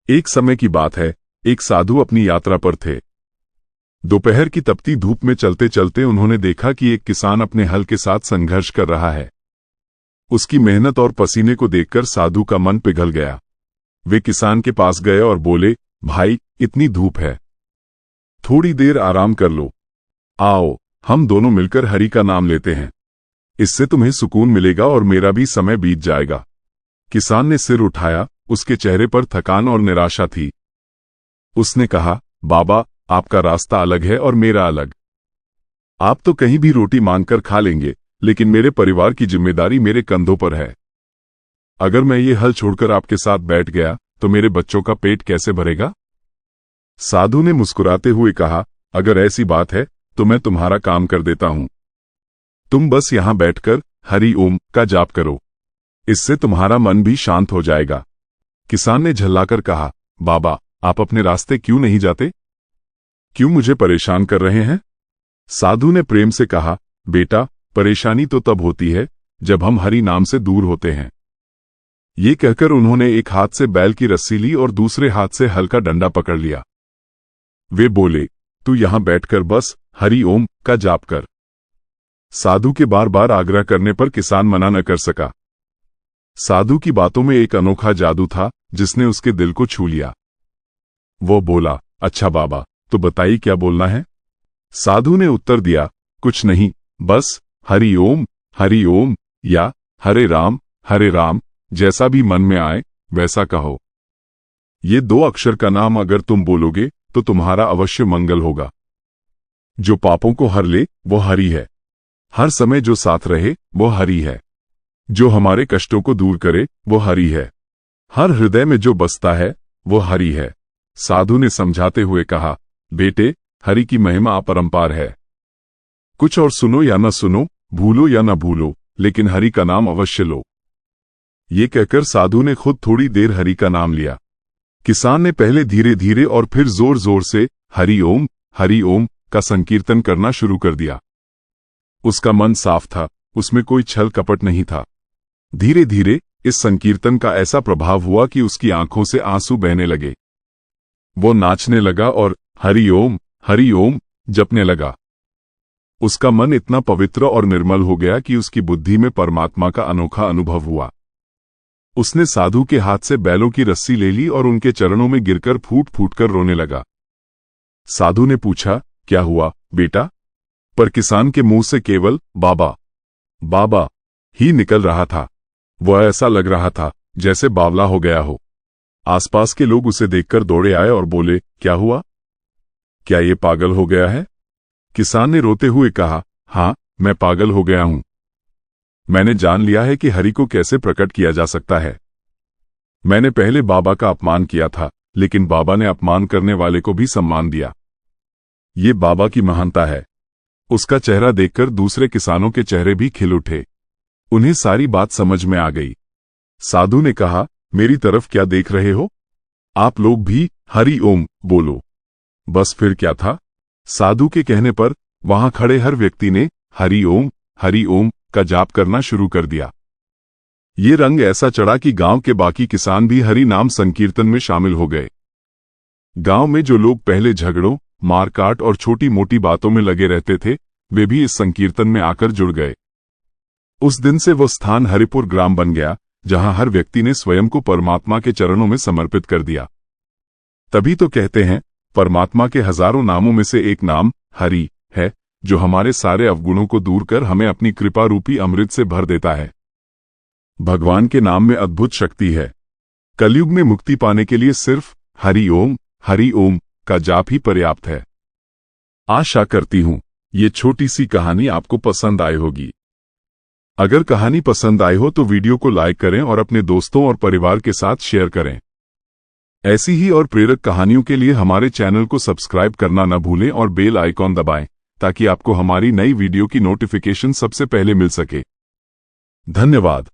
एक समय की बात है, एक साधु अपनी यात्रा पर थे। दोपहर की तपती धूप में चलते चलते उन्होंने देखा कि एक किसान अपने हल के साथ संघर्ष कर रहा है। उसकी मेहनत और पसीने को देखकर साधु का मन पिघल गया। वे किसान के पास गए और बोले, भाई, इतनी धूप है, थोड़ी देर आराम कर लो। आओ, हम दोनों मिलकर हरि का नाम लेते हैं। इससे तुम्हें सुकून मिलेगा और मेरा भी समय बीत जाएगा। किसान ने सिर उठाया, उसके चेहरे पर थकान और निराशा थी। उसने कहा, बाबा, आपका रास्ता अलग है और मेरा अलग। आप तो कहीं भी रोटी मांगकर खा लेंगे, लेकिन मेरे परिवार की जिम्मेदारी मेरे कंधों पर है। अगर मैं ये हल छोड़कर आपके साथ बैठ गया तो मेरे बच्चों का पेट कैसे भरेगा? साधु ने मुस्कुराते हुए कहा, अगर ऐसी बात है तो मैं तुम्हारा काम कर देता हूं। तुम बस यहां बैठकर हरि ओम का जाप करो, इससे तुम्हारा मन भी शांत हो जाएगा। किसान ने झल्लाकर कहा, बाबा, आप अपने रास्ते क्यों नहीं जाते? क्यों मुझे परेशान कर रहे हैं? साधु ने प्रेम से कहा, बेटा, परेशानी तो तब होती है जब हम हरि नाम से दूर होते हैं। ये कहकर उन्होंने एक हाथ से बैल की रस्सी ली और दूसरे हाथ से हल का डंडा पकड़ लिया। वे बोले, तू यहां बैठकर बस हरि ओम का जाप कर। साधु के बार बार आग्रह करने पर किसान मना न कर सका। साधु की बातों में एक अनोखा जादू था जिसने उसके दिल को छू लिया। वो बोला, अच्छा बाबा, तो बताइए क्या बोलना है? साधु ने उत्तर दिया, कुछ नहीं, बस हरि ओम या हरे राम, जैसा भी मन में आए वैसा कहो। ये 2 अक्षर का नाम अगर तुम बोलोगे तो तुम्हारा अवश्य मंगल होगा। जो पापों को हर ले वो हरि है। हर समय जो साथ रहे वो हरि है। जो हमारे कष्टों को दूर करे वो हरि है। हर हृदय में जो बसता है वो हरि है। साधु ने समझाते हुए कहा, बेटे, हरि की महिमा अपरंपार है। कुछ और सुनो या न सुनो, भूलो या न भूलो, लेकिन हरि का नाम अवश्य लो। ये कहकर साधु ने खुद थोड़ी देर हरि का नाम लिया। किसान ने पहले धीरे धीरे और फिर जोर जोर से हरि ओम का संकीर्तन करना शुरू कर दिया। उसका मन साफ था, उसमें कोई छल कपट नहीं था। धीरे धीरे इस संकीर्तन का ऐसा प्रभाव हुआ कि उसकी आंखों से आंसू बहने लगे। वो नाचने लगा और हरि ओम जपने लगा। उसका मन इतना पवित्र और निर्मल हो गया कि उसकी बुद्धि में परमात्मा का अनोखा अनुभव हुआ। उसने साधु के हाथ से बैलों की रस्सी ले ली और उनके चरणों में गिरकर फूट फूट कर रोने लगा। साधु ने पूछा, क्या हुआ बेटा? पर किसान के मुंह से केवल बाबा ही निकल रहा था। वह ऐसा लग रहा था जैसे बावला हो गया हो। आसपास के लोग उसे देखकर दौड़े आए और बोले, क्या हुआ? क्या ये पागल हो गया है? किसान ने रोते हुए कहा, हाँ, मैं पागल हो गया हूं। मैंने जान लिया है कि हरि को कैसे प्रकट किया जा सकता है। मैंने पहले बाबा का अपमान किया था, लेकिन बाबा ने अपमान करने वाले को भी सम्मान दिया। ये बाबा की महानता है। उसका चेहरा देखकर दूसरे किसानों के चेहरे भी खिल उठे। उन्हें सारी बात समझ में आ गई। साधु ने कहा, मेरी तरफ क्या देख रहे हो? आप लोग भी हरि ओम बोलो। बस फिर क्या था? साधु के कहने पर वहां खड़े हर व्यक्ति ने हरि ओम का जाप करना शुरू कर दिया। ये रंग ऐसा चढ़ा कि गांव के बाकी किसान भी हरि नाम संकीर्तन में शामिल हो गए। गांव में जो लोग पहले झगड़ों, मारकाट और छोटी मोटी बातों में लगे रहते थे, वे भी इस संकीर्तन में आकर जुड़ गए। उस दिन से वो स्थान हरिपुर ग्राम बन गया, जहां हर व्यक्ति ने स्वयं को परमात्मा के चरणों में समर्पित कर दिया। तभी तो कहते हैं, परमात्मा के हजारों नामों में से एक नाम हरि है, जो हमारे सारे अवगुणों को दूर कर हमें अपनी कृपा रूपी अमृत से भर देता है। भगवान के नाम में अद्भुत शक्ति है। कलयुग में मुक्ति पाने के लिए सिर्फ हरि ओम का जाप ही पर्याप्त है। आशा करती हूं ये छोटी सी कहानी आपको पसंद आई होगी। अगर कहानी पसंद आई हो तो वीडियो को लाइक करें और अपने दोस्तों और परिवार के साथ शेयर करें। ऐसी ही और प्रेरक कहानियों के लिए हमारे चैनल को सब्सक्राइब करना न भूलें और बेल आइकॉन दबाएं, ताकि आपको हमारी नई वीडियो की नोटिफिकेशन सबसे पहले मिल सके। धन्यवाद।